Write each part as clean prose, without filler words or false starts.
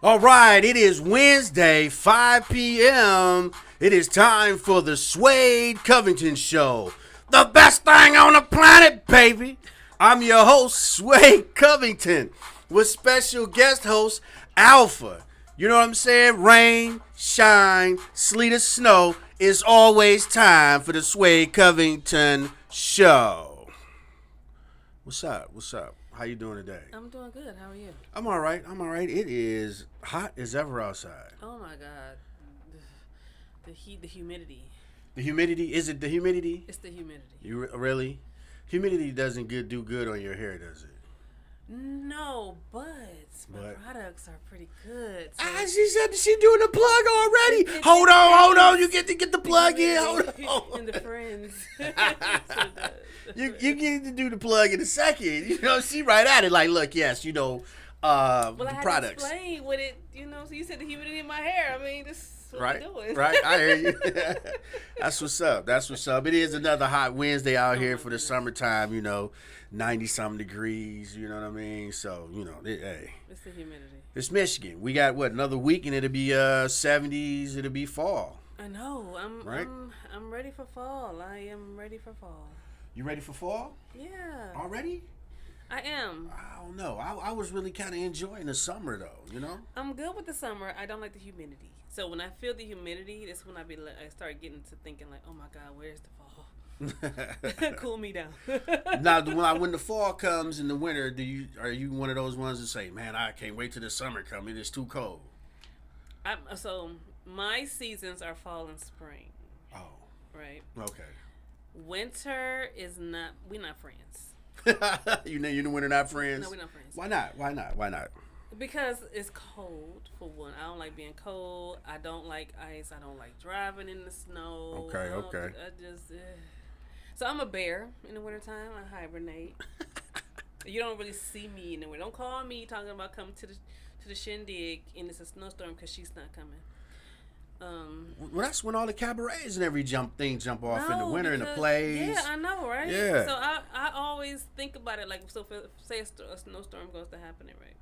All right, it is Wednesday, 5 p.m. It is time for the Wjzz Covington Show. The best thing on the planet, baby. I'm your host, Wjzz Covington, with special guest host, Alpha. You know what I'm saying? Rain, shine, sleet or snow, it's always time for the Wjzz Covington Show. What's up? What's up? How you doing today? I'm doing good. How are you? I'm all right. It is hot as ever outside. Oh my God, the heat, the humidity. The humidity? Is it the humidity? It's the humidity. You really? Humidity doesn't do good on your hair, does it? No, but my products are pretty good. So She said she doing the plug already. Hold on. You get to get the plug in. Hold on. And the friends. You get to do the plug in a second. You know, she right at it. Like, look, yes, you know, well, the I had products. to explain what it, so you said the humidity in my hair. I mean, this is what Right, we're doing. right. I hear you. That's what's up. It is another hot Wednesday out here for the summertime. 90-something degrees. You know what I mean? So hey, It's the humidity. it's Michigan. We got another week, and it'll be 70s. It'll be fall. I know. I'm ready for fall. I am ready for fall. You ready for fall? Yeah. Already? I am. I don't know. I was really kind of enjoying the summer though. I'm good with the summer. I don't like the humidity. So when I feel the humidity, that's when I start getting to thinking like, oh my God, where's the fall? Cool me down. Now, when the fall comes in the winter, are you one of those ones that say, man, I can't wait till the summer comes. It is too cold. So my seasons are fall and spring. Oh. Right. Okay. Winter is not. We're not friends. You the winter not friends? No, we're not friends. Why not? Because it's cold, for one. I don't like being cold. I don't like ice. I don't like driving in the snow. Okay. So I'm a bear in the wintertime. I hibernate. You don't really see me in the winter. Don't call me talking about coming to the shindig and it's a snowstorm because she's not coming. Well, that's when all the cabarets and every jump off in the winter and the plays. Yeah, I know, right? Yeah. So I always think about it like, so say a snowstorm goes to happen, right?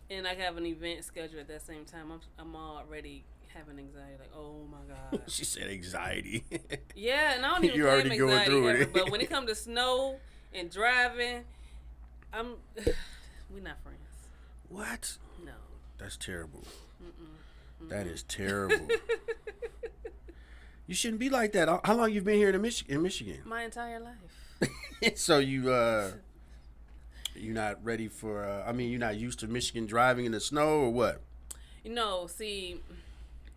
And I have an event scheduled at that same time. I'm already having anxiety, like, oh my God. She said anxiety. Yeah, and I don't even You're claim already going through ever, it. but when it comes to snow and driving, we're not friends. What? No. That's terrible. That is terrible. You shouldn't be like that. How long you been here in Michigan? My entire life. So you're not ready for? You're not used to Michigan driving in the snow or what? See,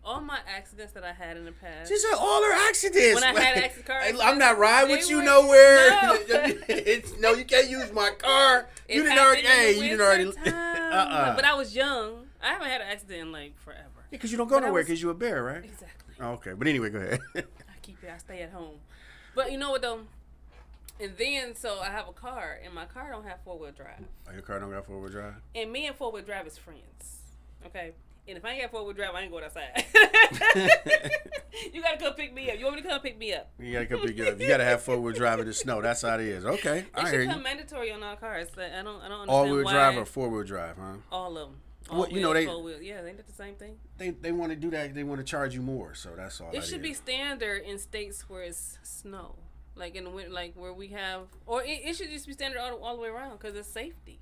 all my accidents that I had in the past. She said all her accidents. When I had accident cars, I'm not riding with you nowhere. No. No, you can't use my car. You didn't already. But I was young. I haven't had an accident in like forever. Yeah, because you don't go nowhere because you're a bear, right? Exactly. Oh, okay, but anyway, go ahead. I stay at home. But you know what though? And then, so I have a car, and my car don't have 4-wheel drive. Oh, your car don't got 4-wheel drive? And me and 4-wheel drive is friends. Okay? And if I ain't got 4-wheel drive, I ain't going outside. You gotta come pick me up. You want me to come pick me up? You gotta come pick you up. You gotta have 4-wheel drive in the snow. That's how it is. Okay, I hear you. It should come mandatory on all cars. I don't understand All-wheel why. drive or 4-wheel drive, huh? All of them. Well, they 4-wheel. Yeah, ain't that the same thing? They want to do that. They want to charge you more. So that's all. It should be standard in states where it's snow, like in the winter, like where we have, or it should just be standard all the way around because it's safety.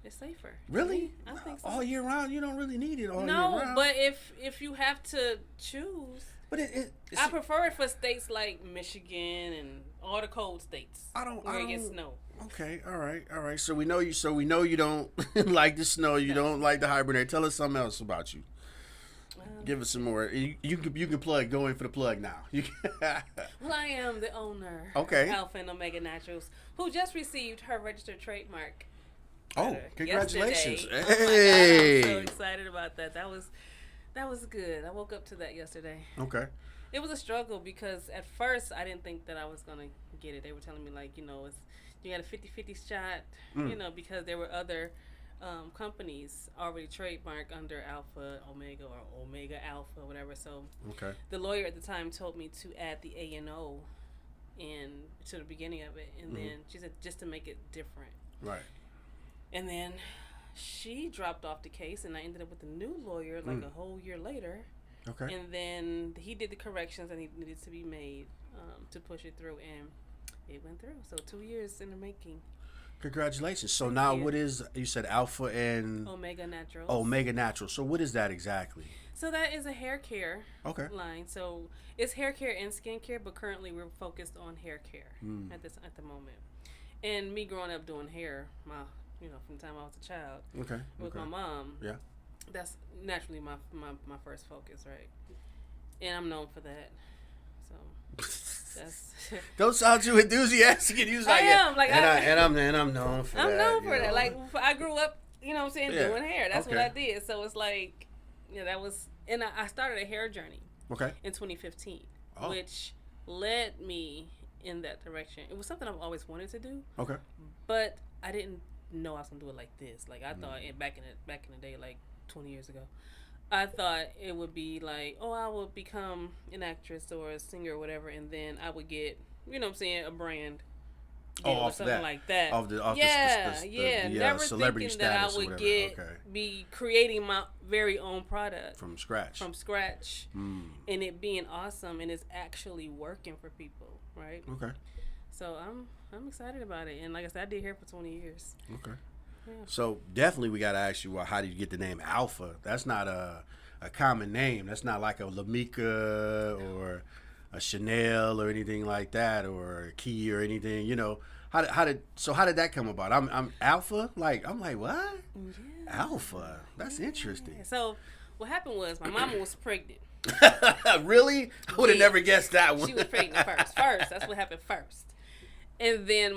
It's safer. Really? I think so. All year round, you don't really need it all year No, round. but if you have to choose, but I prefer it for states like Michigan and all the cold states. Where it gets snow. Okay, all right. So we know you. So we know you don't like the snow. You don't like the hibernate. Tell us something else about you. Give us some more. You can plug. Go in for the plug now. Well, I am the owner. Okay. Of Alpha and Omega Naturals, who just received her registered trademark. Oh, congratulations! Hey, I'm so excited about that. That was good. I woke up to that yesterday. Okay. It was a struggle because at first I didn't think that I was gonna get it. They were telling me like, you got a 50-50 shot, because there were other companies already trademarked under Alpha Omega or Omega Alpha, whatever. So the lawyer at the time told me to add the A and O in to the beginning of it, and then she said just to make it different. Right. And then she dropped off the case, and I ended up with a new lawyer like a whole year later. Okay. And then he did the corrections that needed to be made to push it through, and it went through. So 2 years in the making. Congratulations. So Thank now you. what is, you said Alpha and Omega Naturals. Omega Natural. So what is that exactly? So that is a hair care Okay. line. So it's hair care and skincare, but currently we're focused on hair care at the moment. And me growing up doing hair, from the time I was a child, Okay. with Okay. my mom, Yeah. that's naturally my first focus, right? And I'm known for that. So that's Don't sound too enthusiastic. And you was like, I am, like, and I'm known for that. I'm known you for that. know. Like I grew up, doing hair. That's what Okay. I did. So it's like, that was, and I started a hair journey Okay. in 2015, Oh. which led me in that direction. It was something I've always wanted to do, Okay. but I didn't know I was gonna do it like this. Like I thought back in the day, like 20 years ago, I thought it would be like, I would become an actress or a singer or whatever, and then I would get, a brand deal or Off something that. like that. Off the Never celebrity thinking that I status or would whatever. be creating my very own product From scratch. and it being awesome, and it's actually working for people, right? Okay. So I'm excited about it, and like I said, I did hair for 20 years. Okay. Yeah. So definitely we got to ask you, well, how did you get the name Alpha? That's not a common name. That's not like a Lamika or a Chanel or anything like that, or a Key or anything. How did that come about? I'm Alpha. I'm like what? Yeah. Alpha. That's interesting. So what happened was my mama was pregnant. Really? I would have Yeah. never guessed that one. She was pregnant first. That's what happened first. And then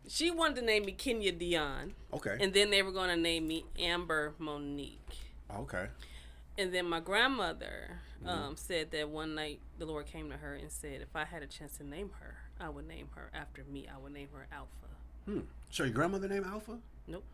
she wanted to name me Kenya Dion. Okay. And then they were going to name me Amber Monique. Okay. And then my grandmother said that one night the Lord came to her and said, if I had a chance to name her, I would name her after me. I would name her Alpha. So your grandmother named Alpha? Nope.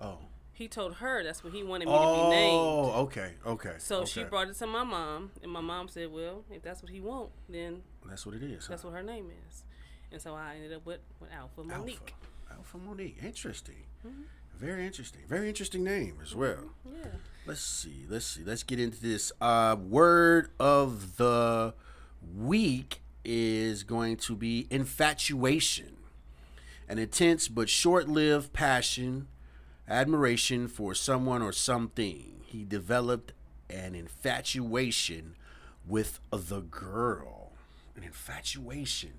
Oh. He told her that's what he wanted me to be named. Oh, okay. So she brought it to my mom, and my mom said, well, if that's what he want, then That's what it is. that's what her name is. And so I ended up with Alpha Monique. Alpha Monique. Interesting. Very interesting. Very interesting name as well. Yeah. Let's see. Let's get into this. Word of the week is going to be infatuation. An intense but short-lived passion, admiration for someone or something. He developed an infatuation with the girl. An infatuation.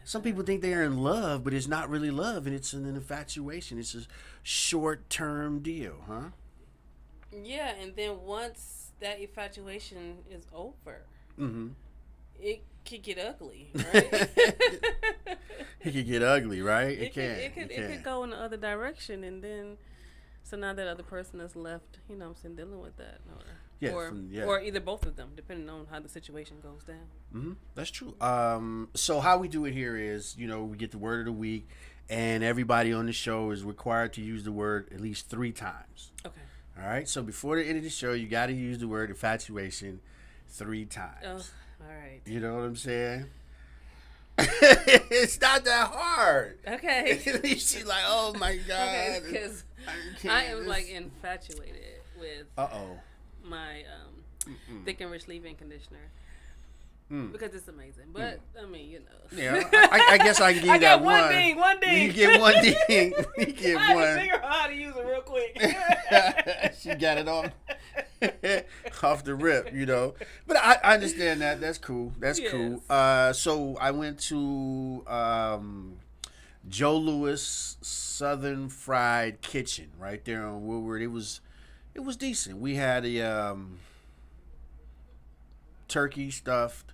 Some people think they are in love, but it's not really love, and it's an infatuation. It's a short-term deal, huh? Yeah, and then once that infatuation is over, it could get ugly, right? It could get ugly, right? It could go in the other direction, and then so now that other person is left, dealing with that, or either both of them, depending on how the situation goes down. That's true. So how we do it here is, we get the word of the week, and everybody on the show is required to use the word at least 3 times. Okay. All right. So before the end of the show, you got to use the word infatuation 3 times. Oh, all right. You know what I'm saying? It's not that hard. Okay. She's like, oh my God. Okay, because I am infatuated with my Thick and Rich leave-in conditioner. Because it's amazing. But, I mean, Yeah, I guess I can give you that one. One ding. You get one ding. You get I one. had to figure out how to use it real quick. She got it off the rip, But I understand that. That's cool. That's cool. So I went to Joe Louis Southern Fried Kitchen right there on Woodward. It was decent. We had a turkey stuffed.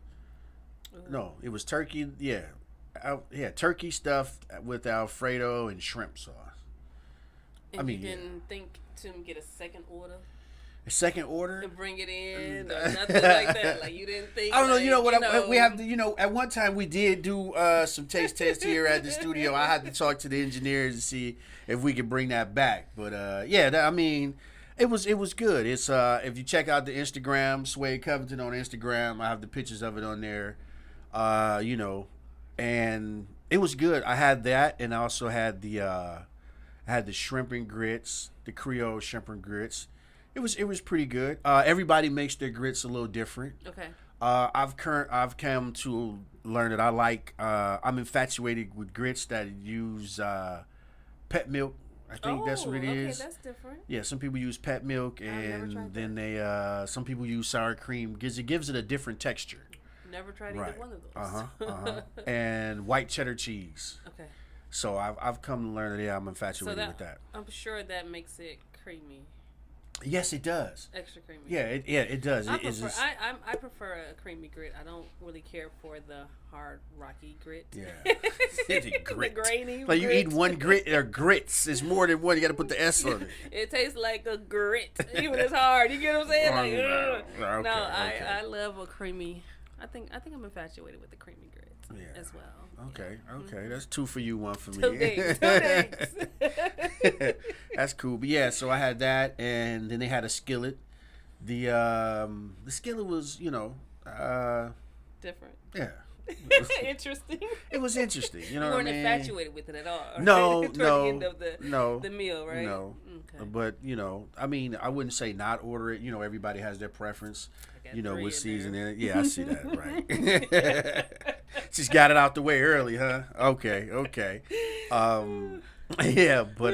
No, it was turkey. Yeah, turkey stuffed with Alfredo and shrimp sauce. And you didn't think to get a second order? A second order? And bring it in or nothing like that? Like you didn't think? I don't know. We have to. At one time we did do some taste tests here at the studio. I had to talk to the engineers to see if we could bring that back. But it was good. It's if you check out the Instagram, Sway Covington on Instagram, I have the pictures of it on there. And it was good. I had that, and I also had the I had the shrimp and grits, the Creole shrimp and grits. It was pretty good. Everybody makes their grits a little different. Okay. I've come to learn that I like. I'm infatuated with grits that use pet milk. I think that's what it is. Okay, that's different. Yeah, some people use pet milk, and then they some people use sour cream because it gives it a different texture. Never tried either one of those. And white cheddar cheese. Okay. So I've come to learn that I'm infatuated with that. I'm sure that makes it creamy. Yes, it does. Extra creamy. Yeah, it does. I prefer a creamy grit. I don't really care for the hard, rocky grit. Yeah. Grit. The grainy like grit. you eat one grit or grits. It's more than one. You got to put the S on it. It tastes like a grit. Even it's hard. You get what I'm saying? Like, okay, I love a creamy. I think I'm infatuated with the creamy grits as well. Okay, that's 2 for you, 1 for me. 2 days. That's cool. But yeah, so I had that, and then they had a skillet. The skillet was, different. Yeah. Interesting. It was interesting. You know you what I weren't mean? infatuated with it at all. No, Toward no, the end of the meal, right? No. Okay. But I mean, I wouldn't say not order it. Everybody has their preference. With seasoning. Yeah, I see that. Right. Just got it out the way early, huh? Okay. Yeah, but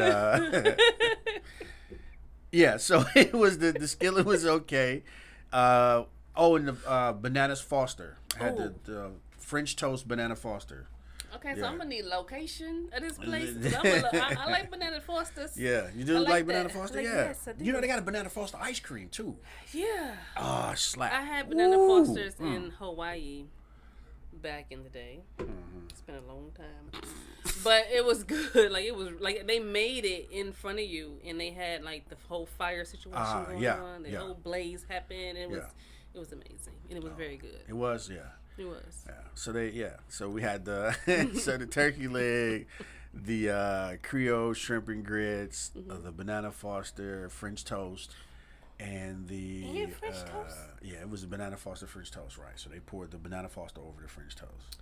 yeah. So it was the skillet was okay. And the bananas Foster. I had the French toast banana Foster. Okay, so I'm gonna need location of this place. I like Banana Foster's. Yeah, you do like Banana that. Foster? Like, yeah. Yes, I do. They got a Banana Foster ice cream too. Yeah. Oh, slap. I had Banana Foster's in Hawaii back in the day. Mm-hmm. It's been a long time, but it was good. Like it was like they made it in front of you, and they had like the whole fire situation going on. The whole blaze happened. It was amazing, and it was very good. It was, yeah. It was. Yeah. So we had the the turkey leg, the Creole shrimp and grits, the Banana Foster French toast, and the French toast. Yeah, it was a Banana Foster French toast, right? So they poured the Banana Foster over the French toast.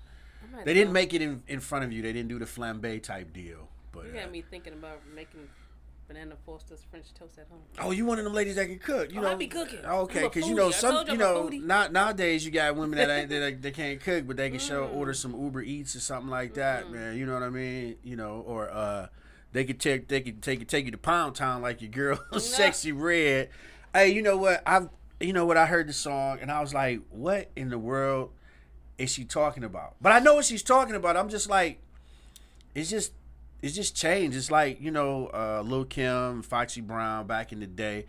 They didn't make it in front of you. They didn't do the flambe type deal. But you got me thinking about making Banana Foster's French toast at home. Oh, you one of them ladies that can cook? I be cooking. Okay, because not nowadays you got women that they can't cook, but they can order some Uber Eats or something like that, man. You know what I mean? Or they could take you to Pound Town like your girl, Sexy Red. Hey, you know what? I heard the song and I was like, what in the world is she talking about? But I know what she's talking about. I'm just like, it's just changed. It's like, Lil' Kim, Foxy Brown back in the day.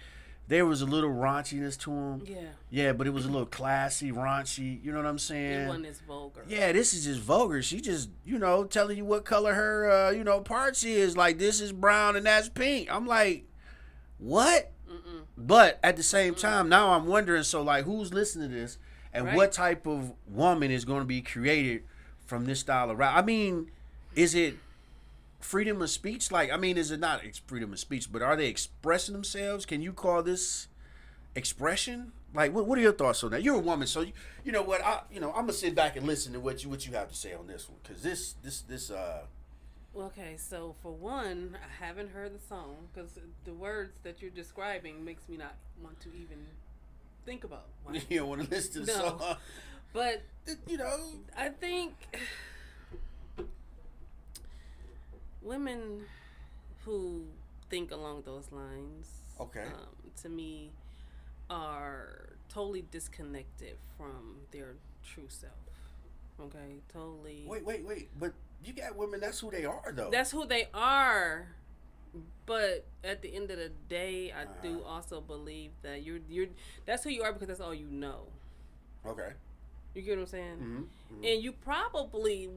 There was a little raunchiness to them. Yeah. Yeah, but it was a little classy, raunchy. You know what I'm saying? It wasn't as vulgar. Yeah, this is just vulgar. She just, telling you what color her, parts is. Like, this is brown and that's pink. I'm like, what? Mm-mm. But at the same time, now I'm wondering, so, like, who's listening to this? And what type of woman is going to be created from this style of rap? I mean, is it freedom of speech? Like, I mean, is it not freedom of speech, but are they expressing themselves? Can you call this expression? Like, what are your thoughts on that? You're a woman, so you know what? I'm gonna sit back and listen to what you have to say on this one, because this. Okay, so for one, I haven't heard the song because the words that you're describing makes me not want to even think about. You don't want to listen to the song, but I think women who think along those lines, to me, are totally disconnected from their true self. Okay, totally. Wait, but you got women. That's who they are, though. That's who they are. But at the end of the day, I do also believe that you're. That's who you are because that's all you know. Okay. You get what I'm saying? Mm-hmm. And you probably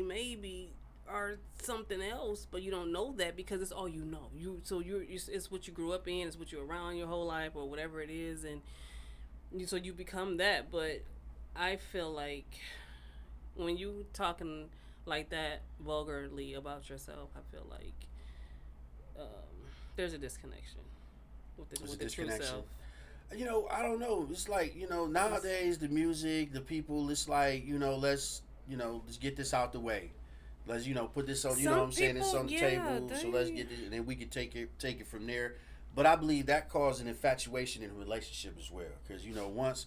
maybe are something else, but you don't know that because it's all you know. It's what you grew up in, it's what you're around your whole life or whatever it is, and so you become that. But I feel like when you talking like that vulgarly about yourself, I feel like there's a disconnection with the true self. I don't know. It's like, nowadays the music, the people, it's like, let's get this out the way. Let's put this on. You know what I'm saying? It's on the table. they... So let's get it, and then we can take it from there. But I believe that caused an infatuation in a relationship as well, because once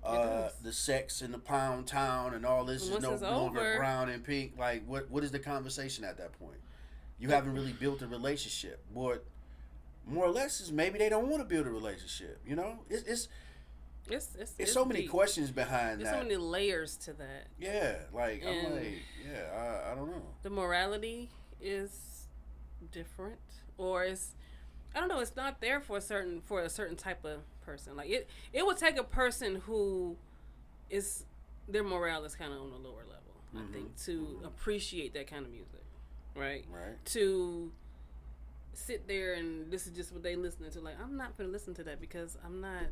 the sex in the pound town and all this is no longer brown and pink. Like, what is the conversation at that point? You haven't really built a relationship. What more or less is maybe they don't want to build a relationship. It's so many questions behind that. There's so many layers to that. Yeah, like I'm like, I don't know. The morality is different, or I don't know. It's not there for a certain type of person. Like it would take a person who is their morale is kind of on a lower level. I think to appreciate that kind of music, right? Right. To sit there and this is just what they listening to. Like, I'm not gonna listen to that because I'm not.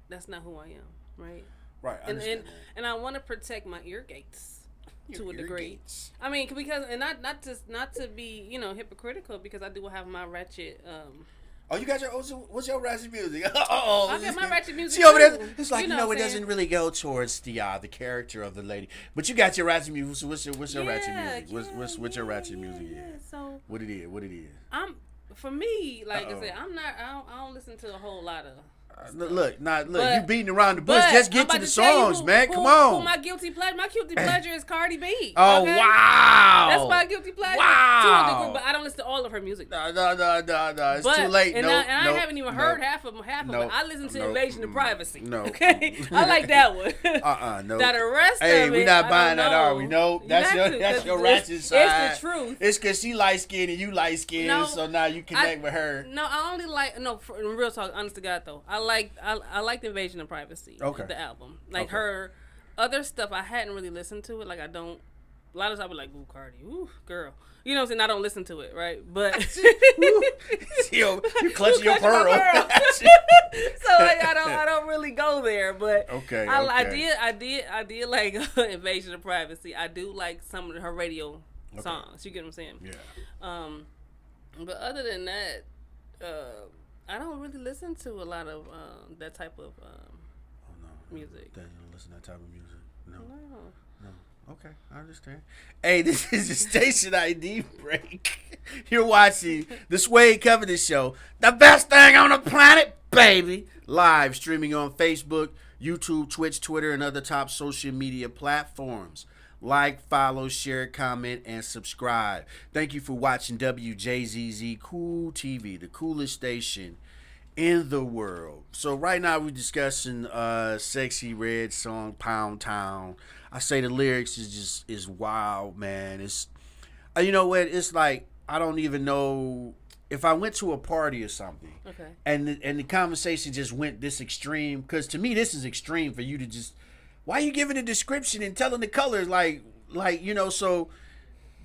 That's not who I am, right? Right. I understand that. And I want to protect my ear gates to a degree. I mean, because and not to be hypocritical, because I do have my ratchet. Oh, you got your what's your ratchet music? I got my ratchet music. See over there, it's like it doesn't really go towards the character of the lady, but you got your ratchet music. So what's your ratchet music? What's your ratchet music? Yeah. So what it is? For me, like I said, I don't listen to a whole lot of. Look, you beating around the bush. Just get to the songs, man. Come on. Who my guilty pleasure is Cardi B. Oh, okay? Wow. That's my guilty pleasure. Wow. But I don't listen to all of her music. No. It's too late. I haven't even heard half of it. I listen to Invasion of Privacy. No. Okay? I like that one. No. Now the rest of it, hey, we're not buying that, are we? No. That's your ratchet side. It's the truth. It's because she light skinned and you light skinned, so now you connect with her. No, I only like, in real talk, honest to God, though. I like the Invasion of Privacy. Okay. The album. Like her other stuff, I hadn't really listened to it. Like I don't. A lot of times I be like, ooh, Cardi, ooh, girl. You know what I'm saying? I don't listen to it, right? But you clutching your pearl. So like, I don't really go there. But okay. I did like Invasion of Privacy. I do like some of her radio songs. You get what I'm saying? Yeah. But other than that, I don't really listen to a lot of that type of music. You don't listen to that type of music? No. Okay, I understand. Hey, this is the station ID break. You're watching the Wjzz Cool Show, the best thing on the planet, baby. Live streaming on Facebook, YouTube, Twitch, Twitter, and other top social media platforms. Like, follow, share, comment, and subscribe. Thank you for watching Wjzz Cool TV, the coolest station in the world. So right now we're discussing Sexy Red song Pound Town. I say the lyrics is wild, man. It's you know what? It's like I don't even know if I went to a party or something. Okay. And the conversation just went this extreme, because to me this is extreme for you to just. Why are you giving a description and telling the colors like so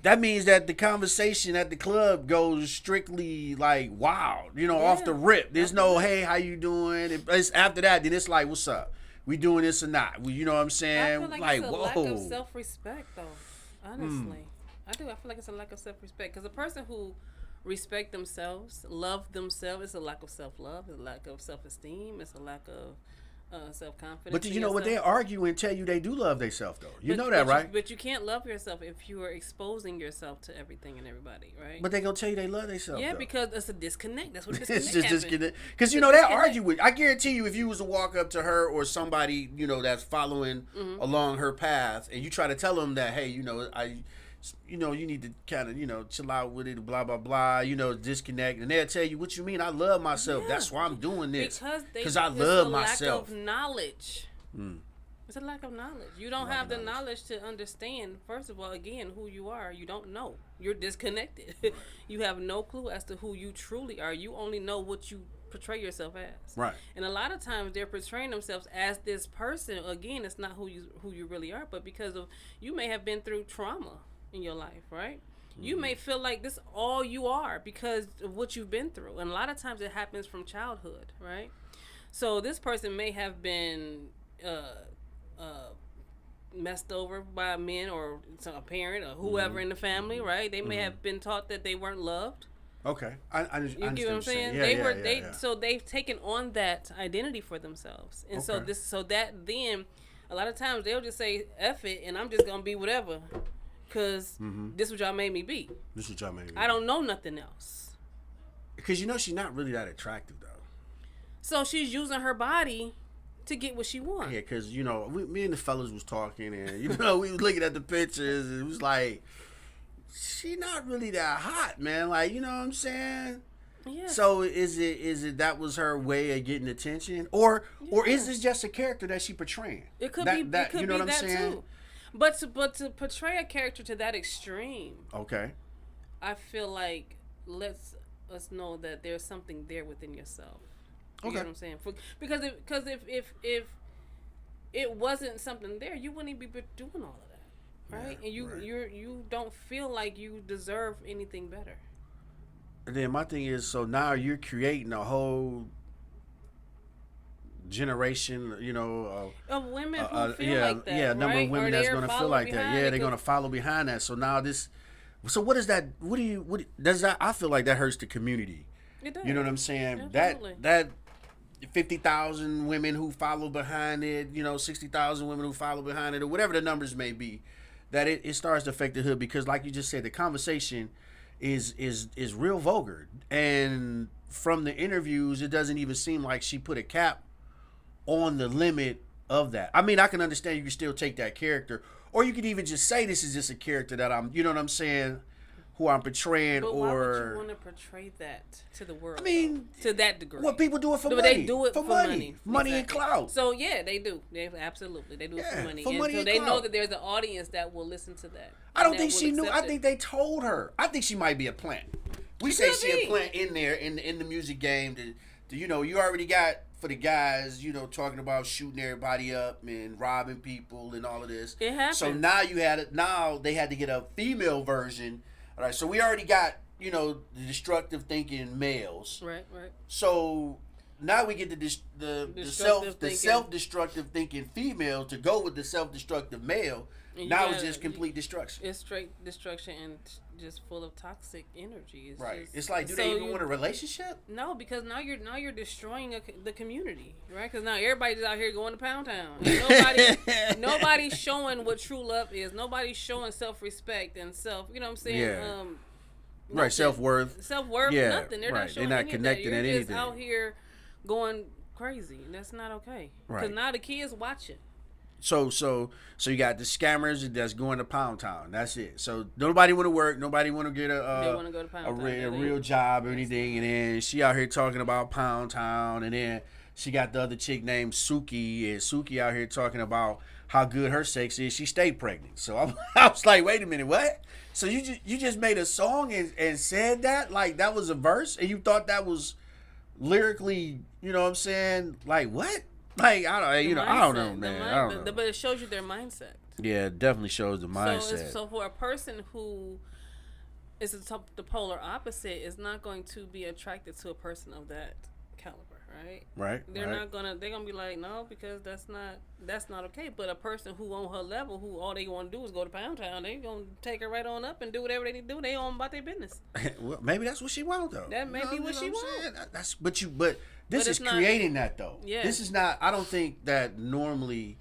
that means that the conversation at the club goes strictly like wild, off the rip. There's no, hey, how you doing? It's after that, then it's like, what's up? We doing this or not? You know what I'm saying? I feel like it's a lack of self-respect, though. Honestly. I do. I feel like it's a lack of self-respect. Because a person who respect themselves, love themselves, it's a lack of self-love, it's a lack of self-esteem, it's a lack of self-confidence. But you know what? They argue and tell you they do love themselves, though. You know that, right? But you can't love yourself if you are exposing yourself to everything and everybody, right? But they gonna tell you they love themselves. Yeah, though. Because it's a disconnect. That's what disconnect it's just disconnect. Because they argue with. I guarantee you, if you was to walk up to her or somebody that's following along her path, and you try to tell them that, hey, you need to kind of, chill out with it, blah, blah, blah, disconnect. And they'll tell you, what you mean? I love myself. Yeah. That's why I'm doing this. Because I love myself. It's a lack of knowledge. It's a lack of knowledge. You don't have the knowledge to understand, first of all, again, who you are. You don't know. You're disconnected. Right. You have no clue as to who you truly are. You only know what you portray yourself as. Right. And a lot of times they're portraying themselves as this person. Again, it's not who you really are, but because of you may have been through trauma in your life, right? You may feel like this all you are because of what you've been through. And a lot of times it happens from childhood, right? So this person may have been messed over by men or a parent or whoever in the family, right? They may have been taught that they weren't loved. Okay. I you get what I'm saying? Yeah, So they've taken on that identity for themselves. And so that then a lot of times they'll just say, F it, and I'm just going to be whatever. because this is what y'all made me be. This is what y'all made me. I don't know nothing else. Because she's not really that attractive though. So she's using her body to get what she wants. Yeah, because me and the fellas was talking, and we was looking at the pictures, and it was like, she not really that hot, man. Like, you know what I'm saying? Yeah. So is it that was her way of getting attention, or is this just a character that she portraying? It could be that. You know what I'm saying? Too. But to portray a character to that extreme, okay, I feel like lets us know that there's something there within yourself. You know what I'm saying? Because if it wasn't something there, you wouldn't be doing all of that, right? Yeah, and you don't feel like you deserve anything better. And then my thing is, so now you're creating a whole generation, of women who feel like that. Yeah, a number right? of women that's going to feel like that. Yeah, they're going to follow behind that. So now so what is that? What does that? I feel like that hurts the community. It does. You know what I'm saying? Absolutely. That 50,000 women who follow behind it, 60,000 women who follow behind it, or whatever the numbers may be, that it starts to affect the hood, because like you just said, the conversation is real vulgar. And from the interviews, it doesn't even seem like she put a cap on the limit of that. I mean, I can understand you can still take that character, or you could even just say this is just a character that I'm, you know what I'm saying, who I'm portraying. But or why would you want to portray that to the world? I mean, to that degree. Well, people do it for money. They do it for money. Money and clout. So yeah, they do. They absolutely they do it for money. For money so and they clout. know that there's an audience that will listen to that. I don't think she knew. I think they told her. I think she might be a plant. We say she a plant in there in the music game. You already got, for the guys, talking about shooting everybody up and robbing people and all of this. It happened. So now now they had to get a female version. All right, so we already got, the destructive thinking males. Right. So now we get the self-destructive thinking female to go with the self-destructive male. Now it's just complete destruction. It's straight destruction and just full of toxic energy. It's like, do they even want a relationship? No, because now you're destroying the community, right? Because now everybody's out here going to Pound Town. And nobody's showing what true love is. Nobody's showing self-respect and self. You know what I'm saying? Yeah. Right, self-worth. Yeah, nothing. They're not showing They're not connecting at anything. You're just out here going crazy, and that's not okay. Because now the kids watching. So you got the scammers that's going to Pound Town. That's it. So nobody want to work. Nobody want to get they want to go to Pound Town. A real job or anything. And then she out here talking about Pound Town. And then she got the other chick named Suki. And Suki out here talking about how good her sex is. She stayed pregnant. So I was like, wait a minute, what? So you just made a song and said that? Like that was a verse? And you thought that was lyrically, you know what I'm saying? Like what? Like I don't know, man. I don't know. But it shows you their mindset. Yeah, it definitely shows the mindset. So for a person who is the polar opposite, is not going to be attracted to a person of that caliber, right? Right. They're gonna be like, no, because that's not okay. But a person who on her level, who all they want to do is go to Pound Town, they gonna take her right on up and do whatever they need to do. They on about their business. Well, maybe that's what she wants though. That may be what she wants. But this is creating that though. Yeah. This is not. I don't think that normally.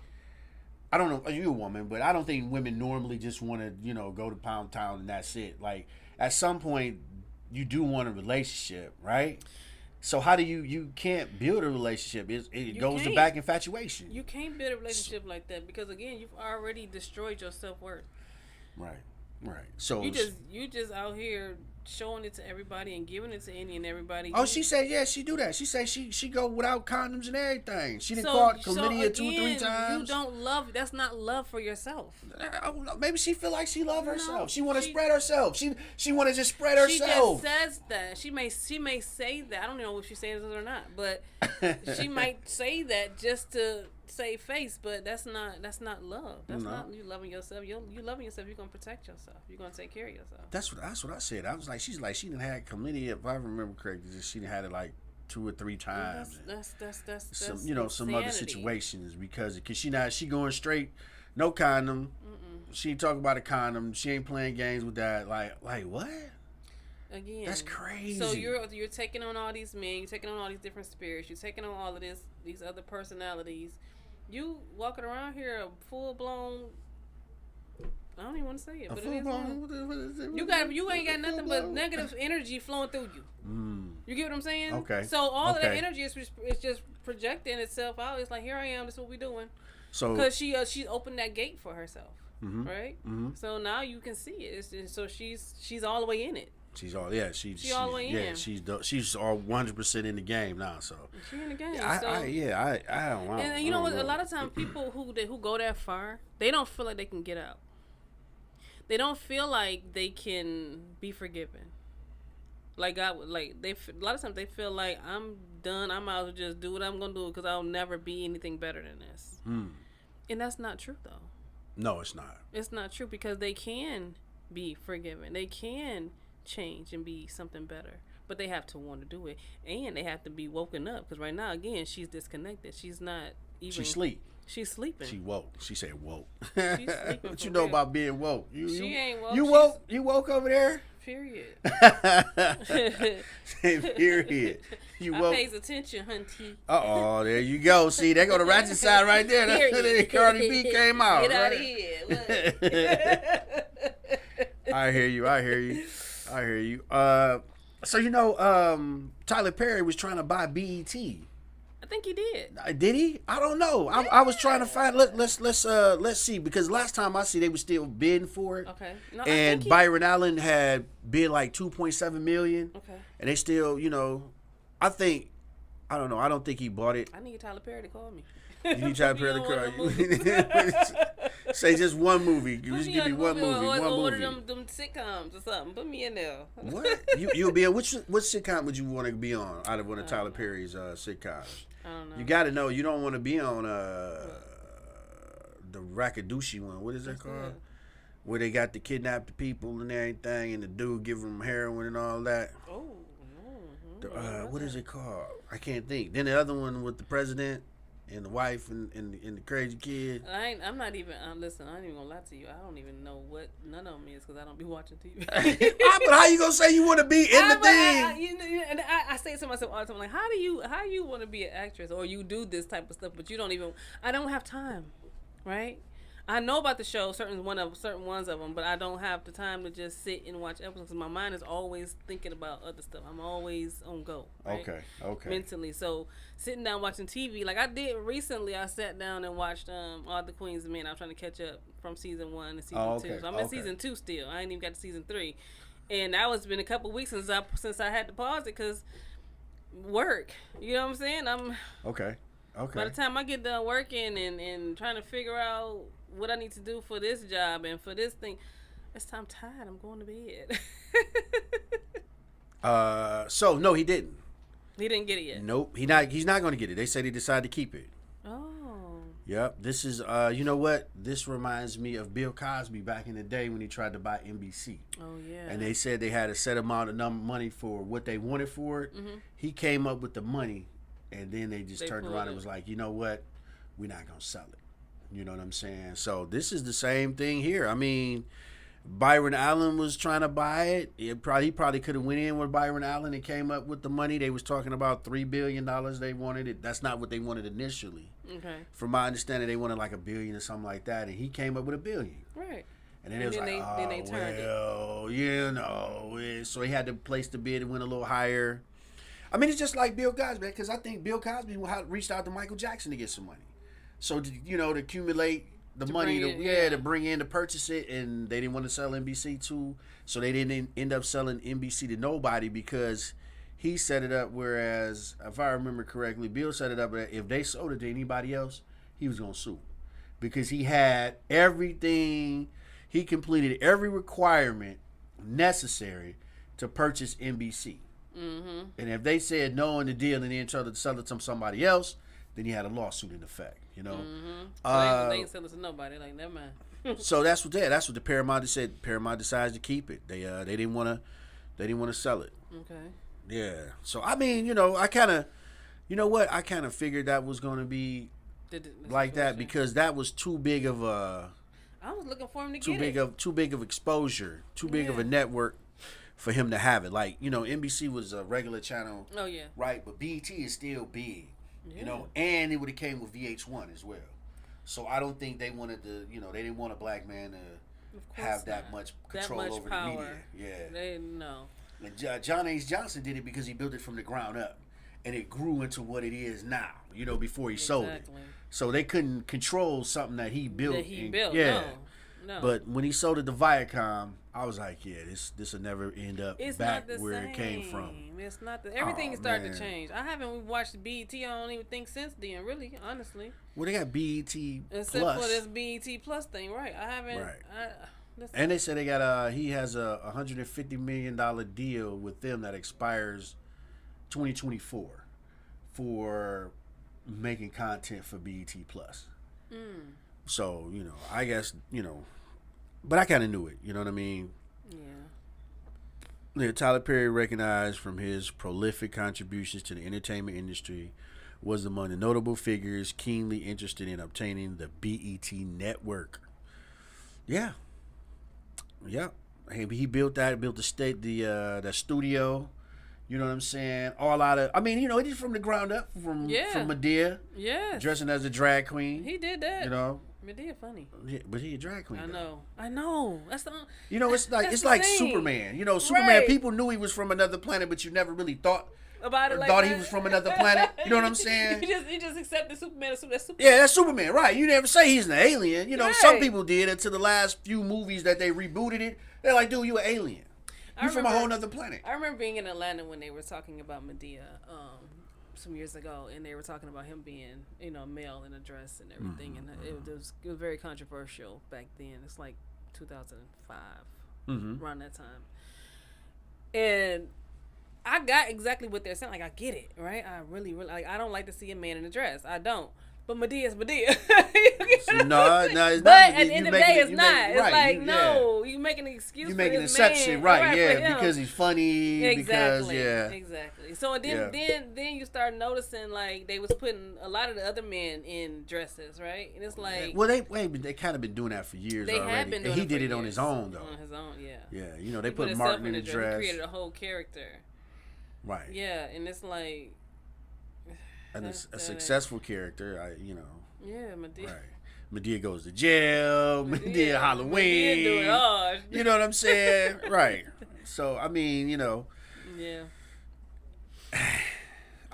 I don't know. You're a woman, but I don't think women normally just want to, go to Pound Town and that's it. Like at some point, you do want a relationship, right? So how do you can't build a relationship? It goes to back infatuation. You can't build a relationship like that because again, you've already destroyed your self-worth. Right. So you just out here showing it to everybody and giving it to any and everybody. Oh, she said, yeah, she do that. She said she go without condoms and everything. She done caught chlamydia 2-3 times. You don't love. That's not love for yourself. Maybe she feel like she love herself. She want to spread herself. She want to just spread herself. She just says that. She may say that. I don't know if she's saying this or not, but she might say that just to save face. But that's not love. That's not you loving yourself. You loving yourself. You're gonna protect yourself. You're gonna take care of yourself. That's what I said. I was like, she done had chlamydia. If I remember correctly, she done had it like 2 or 3 times. That's some some other insanity. situations because she going straight, no condom. She ain't talking about a condom. She ain't playing games with that. Like what? Again, that's crazy. So you're taking on all these men. You're taking on all these different spirits. You're taking on all of these other personalities. You walking around here a full blown I don't even want to say it, A but full it is blown. one. You ain't got nothing but negative energy flowing through you. You get what I'm saying? Okay. So all of that energy is just projecting itself out. It's like, here I am. This is what we doing. So because she opened that gate for herself, right? So now you can see it. So she's all the way in it. She's all the way in. She's all 100% in the game now. So she's in the game. I don't know. And you know what? A lot of times people who go that far, they don't feel like they can get out. They don't feel like they can be forgiven. Like a lot of times they feel like I'm done. I might as well just do what I'm gonna do because I'll never be anything better than this. And that's not true though. No, it's not. It's not true because they can be forgiven. They can change and be something better, but they have to want to do it, and they have to be woken up. Because right now, again, she's disconnected. She's not even. She's sleeping. She woke. She said woke. She's sleeping. What you know about being woke? She ain't woke. You woke? You woke over there? Period. Period. You woke. I pays attention, hunty. There you go. See, there go the ratchet side right there. That's Cardi B came out. Get out of here. I hear you. So Tyler Perry was trying to buy BET. I think he did. Did he? I don't know. Yeah. I was trying to find. Let's see, because last time I see they were still bidding for it. Okay. No, and Byron Allen had bid like $2.7 million. Okay. And they still, I don't know. I don't think he bought it. I need Tyler Perry to call me. You need Tyler Perry to call you. Say just one movie. Just give me one movie. Order them sitcoms or something. Put me in there. What? You'll be on which sitcom would you want to be on out of one of Tyler Perry's sitcoms? I don't know. You got to know you don't want to be on the Rakadouchi one. What is that called? Good. Where they got to kidnap the people and everything, and the dude giving them heroin and all that. Oh. What is it called? I can't think. Then the other one with the president and the wife and the crazy kid. I'm not even. Listen, I ain't even gonna lie to you. I don't even know what none of them is because I don't be watching TV. But how you gonna say you want to be in the thing? I say to myself all the time, like, how you want to be an actress or you do this type of stuff, but you don't even. I don't have time, right? I know about the show, certain ones of them, but I don't have the time to just sit and watch episodes because my mind is always thinking about other stuff. I'm always on go. Right? Okay. Mentally, so sitting down watching TV, like I did recently, I sat down and watched All the Queen's Men. I'm trying to catch up from season 1 to season 2. So I'm in season 2 still. I ain't even got to season 3, and that was been a couple weeks since I had to pause it because work. You know what I'm saying? Okay. By the time I get done working and trying to figure out what I need to do for this job and for this thing, I'm tired. I'm going to bed. So no, he didn't. He didn't get it yet. Nope. He's not going to get it. They said he decided to keep it. Oh. Yep. This is you know what? This reminds me of Bill Cosby back in the day when he tried to buy NBC. Oh yeah. And they said they had a set amount of money for what they wanted for it. Mm-hmm. He came up with the money, and then they turned around and was like, you know what? We're not gonna sell it. You know what I'm saying? So this is the same thing here. I mean, Byron Allen was trying to buy it. He probably could have went in with Byron Allen and came up with the money. They was talking about $3 billion they wanted it. That's not what they wanted initially. Okay. From my understanding, they wanted like $1 billion or something like that, and he came up with $1 billion. Right. And then it was like, so he had to place the bid and went a little higher. I mean, it's just like Bill Cosby, because I think Bill Cosby reached out to Michael Jackson to get some money. So, to accumulate the money to bring in to purchase it, and they didn't want to sell NBC too, so they didn't end up selling NBC to nobody because he set it up, whereas, if I remember correctly, Bill set it up that if they sold it to anybody else, he was going to sue because he had everything, he completed every requirement necessary to purchase NBC. Mm-hmm. And if they said no in the deal and then tried to sell it to somebody else, then he had a lawsuit in effect, Mm-hmm. So they ain't sell it to nobody. Like, never mind. So that's what the Paramount said. Paramount decides to keep it. They didn't want to sell it. Okay. Yeah. So I mean, I kind of, I kind of figured that was going to be like that because that was too big of a. I was looking for him to too big of exposure, too big of a network for him to have it. Like, NBC was a regular channel. Oh yeah. Right, but BET is still big. Yeah. And it would have came with VH1 as well. So I don't think they wanted to, they didn't want a black man have that not. much That control much over power. the media. Yeah. They no. And John H. Johnson did it because he built it from the ground up, and it grew into what it is now. You know, before he sold it, so they couldn't control something that he built. Yeah. No. But when he sold it to Viacom, I was like, yeah, this will never end up It's back not the where same. it came from. It's not the everything started man. to change. I haven't watched BET. I don't even think since then. Really, honestly. Well, they got BET Except Plus. for this BET Plus thing, right? I haven't. Right. And they said they got he has a $150 million deal with them that expires 2024 for making content for BET Plus. So, you know, I guess, you know, but I kind of knew it, you know what I mean? Yeah. Tyler Perry, recognized from his prolific contributions to the entertainment industry, was among the notable figures keenly interested in obtaining the BET network. Yeah. Yeah. He built the studio. You know what I'm saying? All out of, I mean, you know, he's from the ground up, from Medea. Yeah. Dressing as a drag queen. He did that. You know? Medea funny. Yeah, but he a drag queen. I know. That's the. You know, it's like thing. Superman. You know, Superman. People knew he was from another planet, but you never really thought about it. Thought he was from another planet. You know what I'm saying? You just accepted Superman. That's Superman. Yeah, that's Superman. Right. You never say he's an alien. You know, some people did until the last few movies that they rebooted it. They're like, dude, you an alien. You from a whole nother planet. I remember being in Atlanta when they were talking about Medea some years ago, and they were talking about him being, you know, male in a dress and everything, and it was very controversial back then. It's like 2005, around that time, and I got exactly what they're saying. Like, I get it, right? I really like. I don't like to see a man in a dress. I don't. But Medea's Medea. No, it's not. But at the end of the day, it's not. It's like, no, you making an excuse. You making an exception, right? Yeah, because he's funny. Exactly. Because, exactly. So then you start noticing like they was putting a lot of the other men in dresses, right? And it's like, well, they kind of been doing that for years. They already. Have been doing. And he did it on his own, though. On his own, yeah. Yeah, you know, they put Martin in a dress. He created a whole character. Right. Yeah, and it's like. And a successful character, you know. Yeah, Medea. Right. Medea goes to jail. Medea Halloween. Medea do it all. You know what I'm saying? Right. So, I mean, you know. Yeah.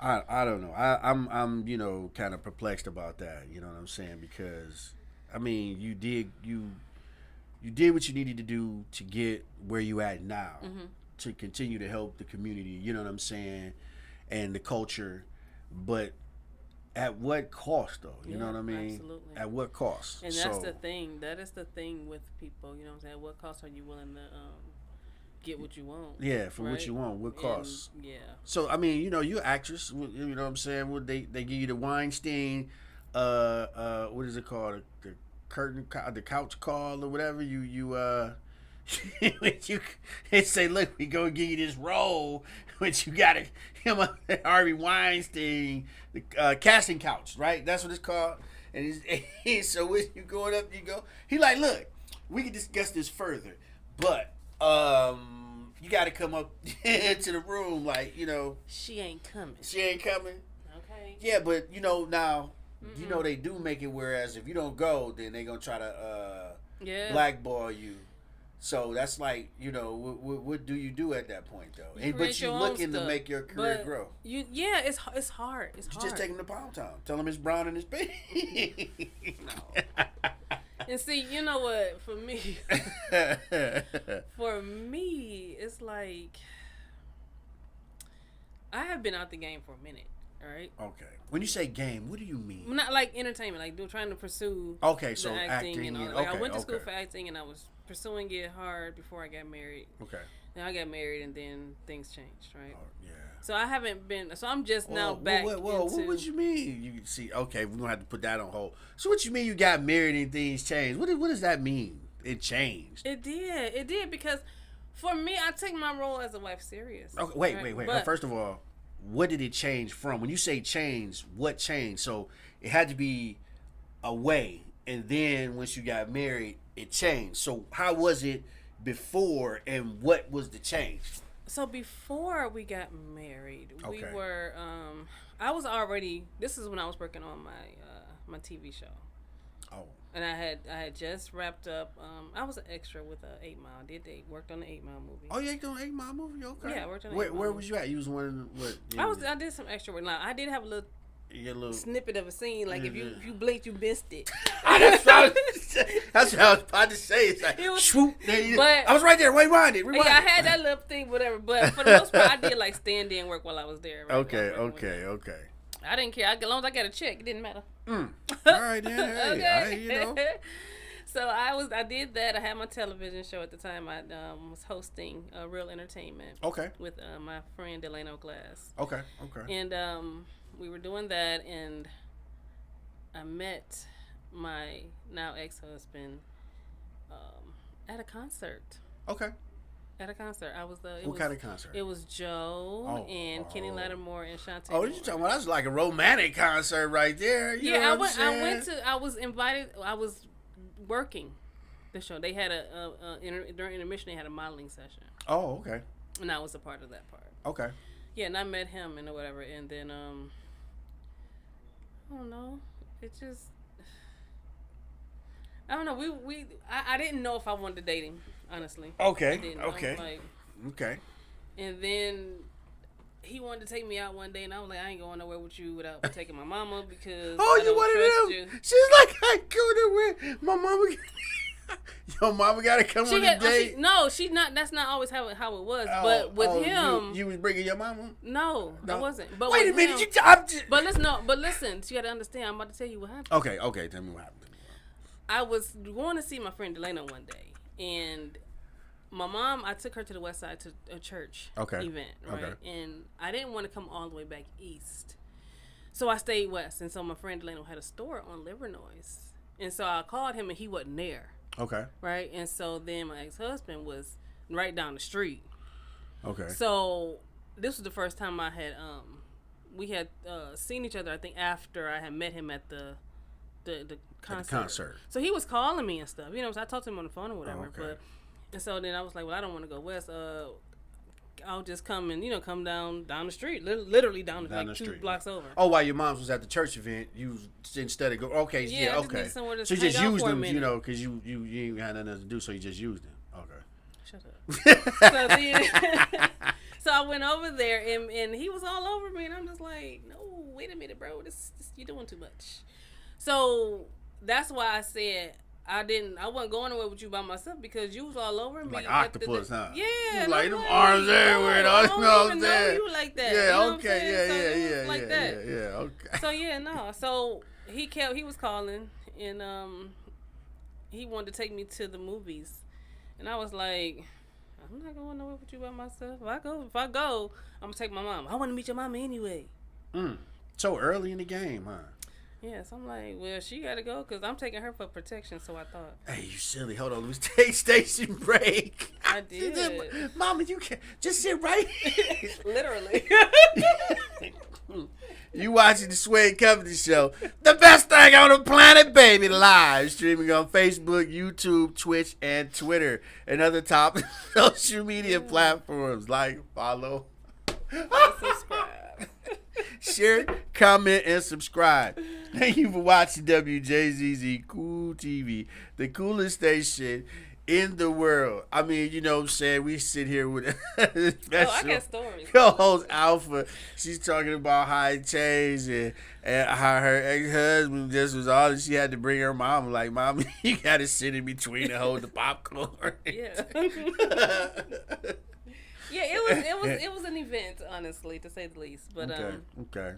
I don't know. I'm you know, kind of perplexed about that. You know what I'm saying? Because, I mean, you did what you needed to do to get where you at now, to continue to help the community. You know what I'm saying? And the culture. But at what cost, though? You know what I mean? Absolutely. At what cost? And that's the thing. That is the thing with people. You know what I'm saying? At what cost are you willing to get what you want? Yeah, for what you want. What cost? Yeah. So, I mean, you know, you're an actress. You know what I'm saying? Would they give you the Weinstein, what is it called? The couch call or whatever? You they say, look, we gonna give you this role, but you got him Harvey Weinstein, the casting couch, right? That's what it's called. And he's so when you going up, you go. He like, look, we can discuss this further, but you got to come up into the room, like, you know. She ain't coming. Okay. Yeah, but you know now, you know they do make it. Whereas if you don't go, then they gonna try to blackball you. So that's like, you know, what do you do at that point, though? But you're looking to make your career grow. It's hard. It's hard. Just take him to Pound Town. Tell him it's brown in his pee. No. And see, you know what? For me, it's like I have been out the game for a minute. All right. Okay. When you say game, what do you mean? Not like entertainment, like trying to pursue. Okay, so acting and all. And, like I went to school for acting, and I was pursuing it hard before I got married. Okay. Then I got married, and then things changed, right? Oh, yeah. So I haven't been. So I'm just now back. What would you mean? You see? Okay, we're gonna have to put that on hold. So what you mean? You got married and things changed? What does that mean? It changed. It did because for me, I take my role as a wife serious. Okay, wait. But, first of all, what did it change from? When you say change, what changed? So it had to be a way, and then once you got married, it changed. So how was it before, and what was the change? So before we got married, we were. I was already. This is when I was working on my my TV show. Oh. And I had just wrapped up. I was an extra with 8 Mile. They worked on the 8 Mile movie. Oh, yeah, you doing 8 Mile movie? Okay. Yeah, I worked on. Where was you at? You was one of the, what? I did some extra work. Now I did have a little snippet of a scene. Like if you blinked, you missed it. That's what I was about to say. It's like swoop. I was right there. Rewind it. Yeah, I had that little thing, whatever. But for the most part, I did like stand-in work while I was there. Right? Okay. I didn't care. As long as I got a check, it didn't matter. All right, then. Hey, okay. So I did that. I had my television show at the time. I was hosting Real Entertainment. Okay. With my friend Delano Glass. Okay. And we were doing that, and I met my now ex-husband at a concert. Okay. At a concert. What kind of concert? It was Joe and Kenny Lattimore and Shantae. Oh, you talking about? That's like a romantic concert right there. You know what I'm saying? I was invited. I was working the show. They had during intermission they had a modeling session. Oh, okay. And I was a part of that part. Okay. Yeah, and I met him and whatever, and then I don't know. It just I don't know. I didn't know if I wanted to date him, honestly. Okay. I didn't know. Okay. And then he wanted to take me out one day, and I was like, I ain't going nowhere with you without taking my mama because I you one of them? She's like, I ain't going nowhere. My mama. Your mama got to come on a date. She not. That's not always how it was. But with him, you was bringing your mama. No, I wasn't. But wait a minute, But listen. You got to understand. I'm about to tell you what happened. Okay. Tell me what happened. I was going to see my friend Delano one day, and my mom, I took her to the west side to a church event, right? Okay. And I didn't want to come all the way back east. So I stayed west. And so my friend Delano had a store on Livernois. And so I called him, and he wasn't there. Okay. Right? And so then my ex-husband was right down the street. Okay. So this was the first time I had, we had seen each other, I think, after I had met him at the concert. So he was calling me and stuff. You know, so I talked to him on the phone or whatever. And so then I was like, well, I don't want to go west. I'll just come and, come down the street. Literally down the street. 2 blocks over. Oh, while your mom was at the church event, you instead of go, okay. Yeah, okay. So you just used them, because you ain't had nothing else to do, so you just used them. Okay. Shut up. So I went over there, and he was all over me, and I'm just like, no, wait a minute, bro. This you're doing too much. So that's why I said I wasn't going nowhere with you by myself because you was all over me. Like octopus, huh? Yeah. Like them arms everywhere. I don't even know you like that. Yeah, you know okay. Yeah. Like that. Yeah, okay. So no. So he was calling, and he wanted to take me to the movies. And I was like, I'm not going nowhere with you by myself. If I go, I'm gonna take my mom. I want to meet your mama anyway. So early in the game, huh? Yes, I'm like, well, she got to go because I'm taking her for protection, so I thought. Hey, you silly. Hold on. Let me take station break. I did. Mama, you can't. Just sit right here. Literally. You watching the Wjzz Cool Show. The best thing on the planet, baby. Live. Streaming on Facebook, YouTube, Twitch, and Twitter. And other top social media platforms. Like, follow. Subscribe. Share, comment, and subscribe. Thank you for watching Wjzz Cool TV, the coolest station in the world. I mean, you know what I'm saying? We sit here with special I got stories. co-host Alpha. She's talking about high chains and how her ex-husband just was all that she had to bring her mom. Like, Mom, you got to sit in between and hold the popcorn. Yeah. Yeah, it was an event, honestly, to say the least. But okay.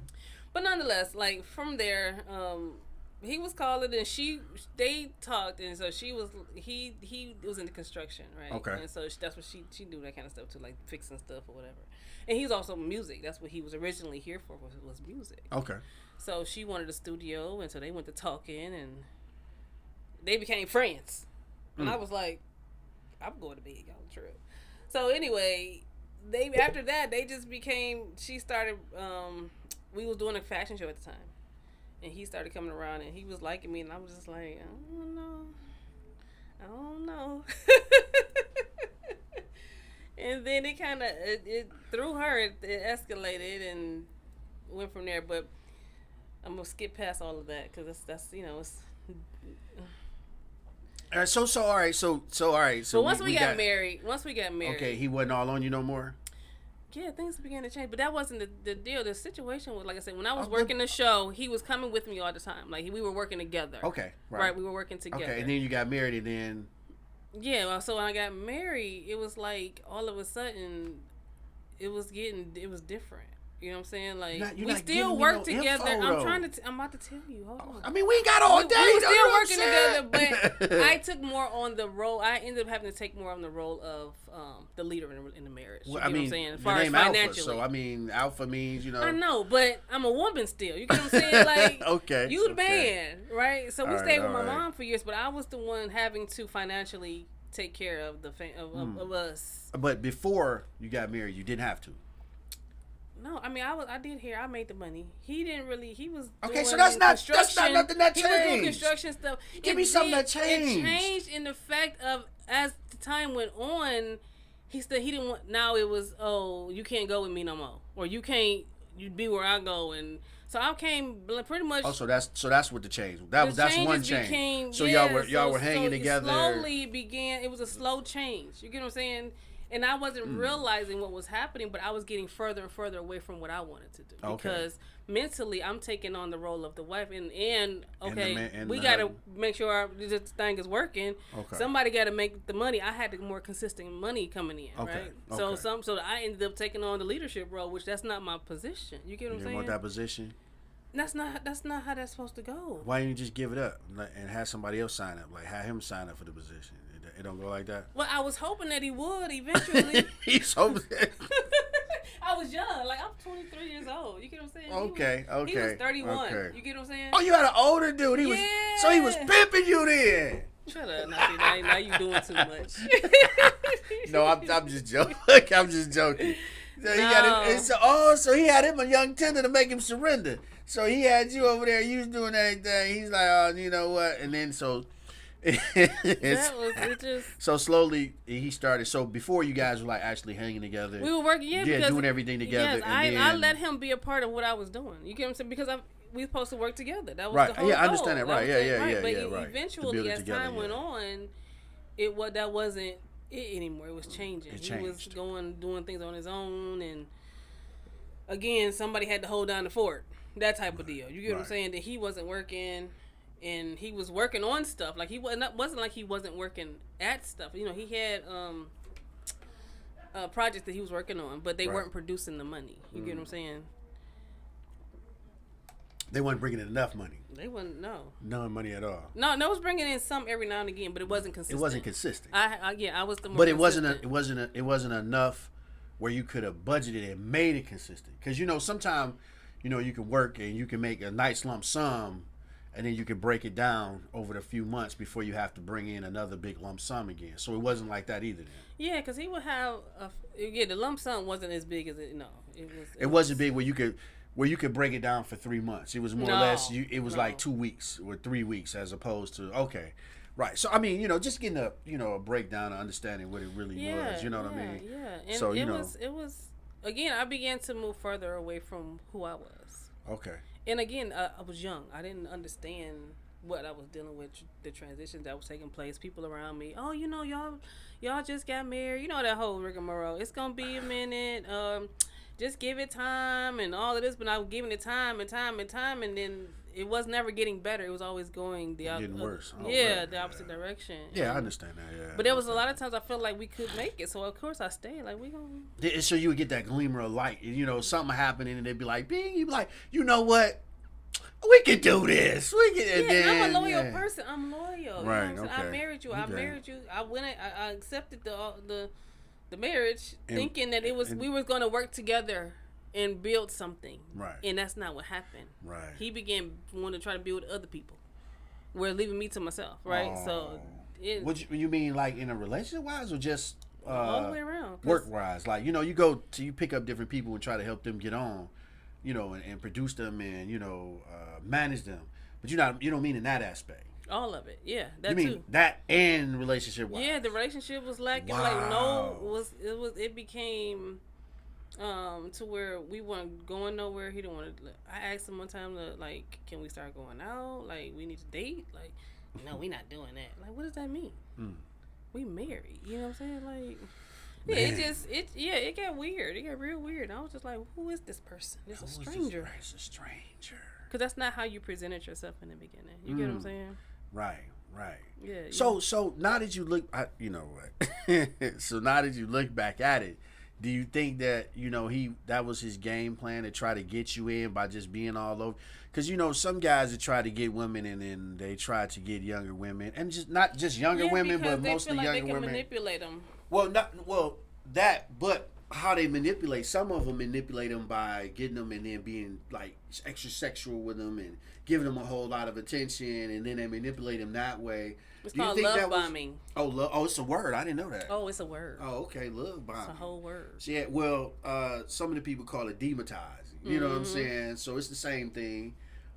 But nonetheless, like from there, he was calling and they talked, and so he was into construction, right? Okay. And so that's what she do that kind of stuff too, like fixing stuff or whatever. And he's also music. That's what he was originally here for was music. Okay. So she wanted a studio, and so they went to talking, and they became friends. And I was like, I'm going to bed, y'all trip. So anyway, after that they just became. She started. We was doing a fashion show at the time, and he started coming around, and he was liking me, and I was just like, I don't know. And then it kind of it through her it escalated and went from there. But I'm gonna skip past all of that because that's it's. All right. So all right. So but once we got married, okay, he wasn't all on you no more. Yeah, things began to change, but that wasn't the deal. The situation was, like I said, when I was working the show, he was coming with me all the time. Like we were working together. Okay, right. We were working together. Okay, and then you got married, and then. Yeah, well, so when I got married, it was like all of a sudden, it was different. You know what I'm saying? Like we still work together. I'm about to tell you. Hold on. I mean, we ain't got all day. We were still working together, but I took more on the role. I ended up having to take more on the role of the leader in the marriage. Well, you know what I'm saying? As far name as financially. Alpha, so I mean, Alpha means I know, but I'm a woman still. You get what I'm saying? Like okay, you the man, right? So we stayed with my right. mom for years, but I was the one having to financially take care of of us. But before you got married, you didn't have to. No, I mean I did here. I made the money. He didn't really. He was okay. Doing So that's not nothing that changed. He was doing construction stuff. Give me something that changed. It changed in the fact of as the time went on, he didn't want. Now it was you can't go with me no more, or you can't be where I go, and so I came pretty much. Oh, so that's what the change. That's one change. So y'all were hanging together. Slowly began. It was a slow change. You get what I'm saying? And I wasn't realizing what was happening, but I was getting further and further away from what I wanted to do. Because mentally, I'm taking on the role of the wife. And we got to make sure this thing is working. Okay. Somebody got to make the money. I had the more consistent money coming in, right? So I ended up taking on the leadership role, which that's not my position. You get what I'm saying? You want that position? That's not how that's supposed to go. Why didn't you just give it up and have somebody else sign up? Like, have him sign up for the position. It don't go like that. Well, I was hoping that he would eventually. He's hoping. I was young, like I'm 23 years old. You get what I'm saying? Okay. He was 31. Okay. You get what I'm saying? Oh, you had an older dude. He was pimping you then. Shut up, now you doing too much. No, I'm just joking. I'm just joking. So he got him. So he had him a young tender to make him surrender. So he had you over there. You was doing everything. He's like, oh, you know what? And then so. So slowly he started. So before you guys were like actually hanging together, we were working, doing everything together. Yes, I let him be a part of what I was doing. You get what I'm saying? Because we were supposed to work together. That was right. the whole I goal. understand that. Right. Yeah. But eventually, as time went on, that wasn't it anymore. It was changing. He was doing things on his own, and again, somebody had to hold down the fort. That type of deal. You get what I'm saying? That he wasn't working. And he was working on stuff. Like he wasn't like he wasn't working at stuff. You know, he had a project that he was working on, but they weren't producing the money. You get what I'm saying? They weren't bringing in enough money. They wasn't no money at all. No, it was bringing in some every now and again, but it wasn't consistent. It wasn't consistent. I was the more. But it wasn't enough where you could have budgeted and made it consistent. Because sometimes you can work and you can make a nice lump sum. And then you can break it down over the few months before you have to bring in another big lump sum again. So it wasn't like that either then. Yeah, because he would have the lump sum wasn't as big as it. No, it wasn't big where you could break it down for 3 months. It was more or less. It was like 2 weeks or 3 weeks as opposed to right. So I mean, just getting a breakdown of understanding what it really was. You know what I mean? Yeah. And so it was again. I began to move further away from who I was. Okay. And again, I was young. I didn't understand what I was dealing with, the transitions that was taking place. People around me, y'all just got married. You know that whole rigmarole. It's gonna be a minute. Just give it time and all of this. But I was giving it time, and then it was never getting better. It was always going getting worse. The opposite direction. Yeah, I understand that. Yeah, but there was a lot of times I felt like we could make it, so of course I stayed. Like we gonna. So you would get that glimmer of light, something happening, and they'd be like, "Bing," you'd be like, "You know what? We can do this. We can." Yeah, and I'm a loyal person. I'm loyal. Right. You know okay. I married you. I went. I accepted the marriage, thinking that we were going to work together and build something. Right. And that's not what happened. Right. He began wanting to try to build other people, where leaving me to myself. Right. Oh. So. What you mean, like in a relationship wise, or just all the way around? Work wise, like you pick up different people and try to help them get on, and produce them and manage them, but you don't mean in that aspect. All of it, yeah. That you mean too. That and relationship wise. Yeah, the relationship was lacking. Wow. It became to where we weren't going nowhere. He didn't want to. I asked him one time to can we start going out? Like we need to date. Like no, we not doing that. Like, what does that mean? We married. You know what I'm saying? Like, yeah, it got weird. It got real weird. And I was just like, who is this person? It's a stranger. It's a stranger. Because that's not how you presented yourself in the beginning. You get what I'm saying? Right. Yeah. So now that you look, you know what? So now that you look back at it, do you think that that was his game plan to try to get you in by just being all over? Because some guys that try to get women and then they try to get younger women, and not just younger women, but mostly like younger they can women. Manipulate them. But how they manipulate? Some of them manipulate them by getting them and then being like extra sexual with them and giving them a whole lot of attention, and then they manipulate them that way. It's called love bombing. Oh, it's a word. I didn't know that. Oh, it's a word. Oh, okay, love bombing. It's a whole word. Yeah, well, some of the people call it demonetizing. You know what I'm saying? So it's the same thing.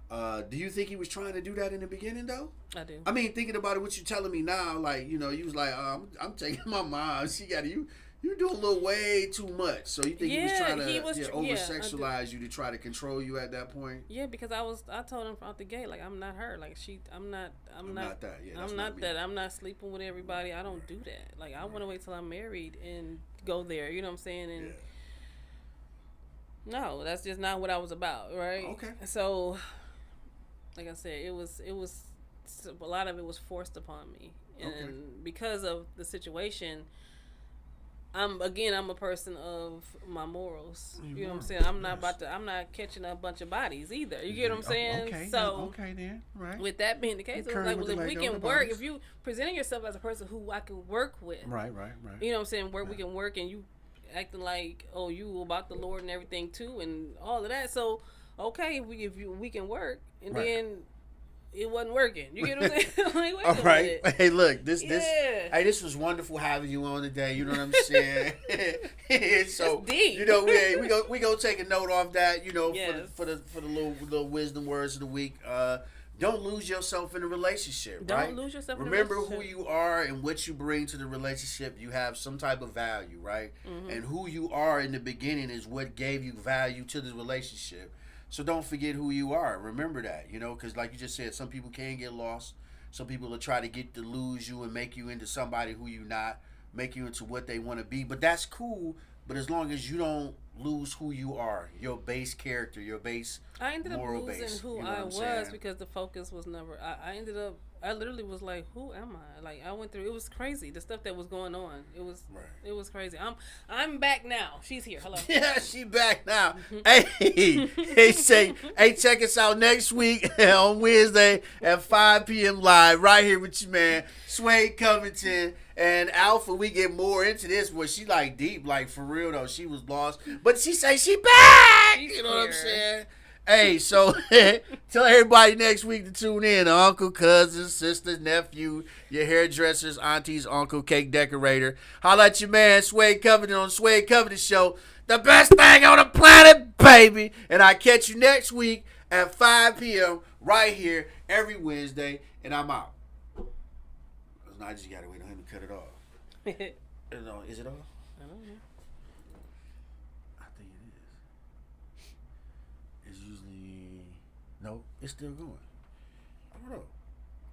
Do you think he was trying to do that in the beginning, though? I do. I mean, thinking about it, what you're telling me now, like, you was like, I'm taking my mom. She got you. You're doing a little way too much. So you think he was trying to over-sexualize you to try to control you at that point? Yeah, because I told him out the gate, like, I'm not her. Like, I'm not that. Yeah, I'm not that. I'm not sleeping with everybody. I don't do that. Like, I want to wait till I'm married and go there. You know what I'm saying? And no, that's just not what I was about, right? Okay. So, like I said, it was a lot of it was forced upon me, and because of the situation. I'm a person of my morals. You know what I'm saying? I'm not catching a bunch of bodies either. You get what I'm saying? Okay. So okay then, right. with that being the case, it was like, well, if we can work, if you presenting yourself as a person who I can work with, right. You know what I'm saying? We can work, and you acting like, oh, you about the Lord and everything too, and all of that. So okay, we can work, and then. It wasn't working. You get what I'm saying? Like, wait all right. Hey, look, this was wonderful having you on today. You know what I'm saying? So it's deep. we go take a note off that. Yes. For the little wisdom words of the week. Don't lose yourself in a relationship. Don't lose yourself in a relationship. relationship. Remember who you are and what you bring to the relationship. You have some type of value, right? Mm-hmm. And who you are in the beginning is what gave you value to the relationship. So don't forget who you are. Remember that, because like you just said, some people can get lost. Some people will try to lose you and make you into somebody who you're not, make you into what they want to be. But that's cool. But as long as you don't lose who you are, your base character, your base moral base. I ended up losing who I was because the focus was never. I literally was like, who am I? Like, I went through. It was crazy. The stuff that was going on. It was crazy. I'm back now. She's here. Hello. Yeah, she back now. Hey, check us out next week on Wednesday at 5 p.m. live right here with your man Wjzz Covington. And Alpha, we get more into this, but she like deep, like for real though. She was lost, but she say she back. She's you know here. what I'm saying? Hey, so tell everybody next week to tune in. Uncle, cousins, sisters, nephew, your hairdressers, aunties, uncle, cake decorator. Holla at your man Wjzz Covington on Wjzz Covington Show. The best thing on the planet, baby. And I catch you next week at 5 p.m. right here every Wednesday, and I'm out. I just gotta wait on him to cut it off. Is it off? I don't know. I think it is. It's usually no. It's still going. I don't know.